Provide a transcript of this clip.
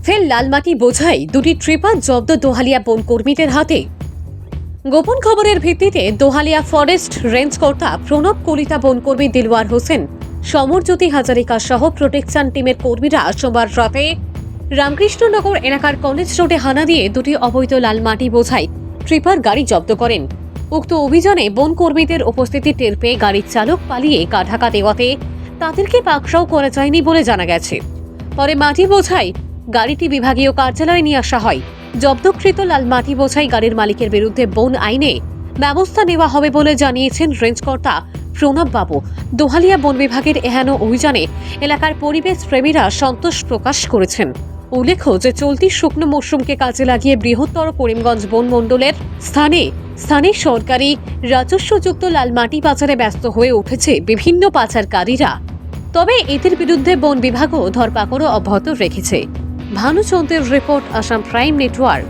ফের লালমাটি বোঝাই দুটি ট্রিপার জব্দ দোহালিয়া বন কর্মীদের হাতে। গোপন খবরের ভিত্তিতে দোহালিয়া ফরেস্ট রেঞ্জ কর্তা প্রণব কলিতা বনকর্মী দিলওয়ার হোসেন, সমরজ্যোতি হাজারিকা সহ প্রোটেকশন টিমের কর্মীরা সোমবার রাতে রামকৃষ্ণনগর এলাকার কলেজ রোডে হানা দিয়ে দুটি অবৈধ লালমাটি বোঝাই ট্রিপার গাড়ি জব্দ করেন। উক্ত অভিযানে বনকর্মীদের উপস্থিতি টের পেয়ে গাড়ির চালক পালিয়ে ঢাকা দেওয়াতে তাদেরকে পাকড়াও করা যায়নি বলে জানা গেছে। পরে মাটি বোঝাই গাড়িটি বিভাগীয় কার্যালয়ে নিয়ে আসা হয়। জব্দকৃত লাল মাটি বোঝাই গাড়ির মালিকের বিরুদ্ধে বন আইনে ব্যবস্থা নেওয়া হবে বলে জানিয়েছেন রেঞ্জকর্তা প্রণব বাবু। দোহালিয়া বন বিভাগের এহেন অভিযানে এলাকার পরিবেশ প্রেমীরা সন্তোষ প্রকাশ করেছেন। উল্লেখ্য যে চলতি শুকনো মৌসুমকে কাজে লাগিয়ে বৃহত্তর করিমগঞ্জ বন মণ্ডলের স্থানে সরকারি রাজস্বযুক্ত লাল মাটি পাচারে ব্যস্ত হয়ে উঠেছে বিভিন্ন পাচারকারীরা। তবে এদের বিরুদ্ধে বন বিভাগও ধরপাকড় অব্যাহত রেখেছে। ভানুচন্দ্রের রিপোর্ট, আসাম প্রাইম নেটওয়ার্ক।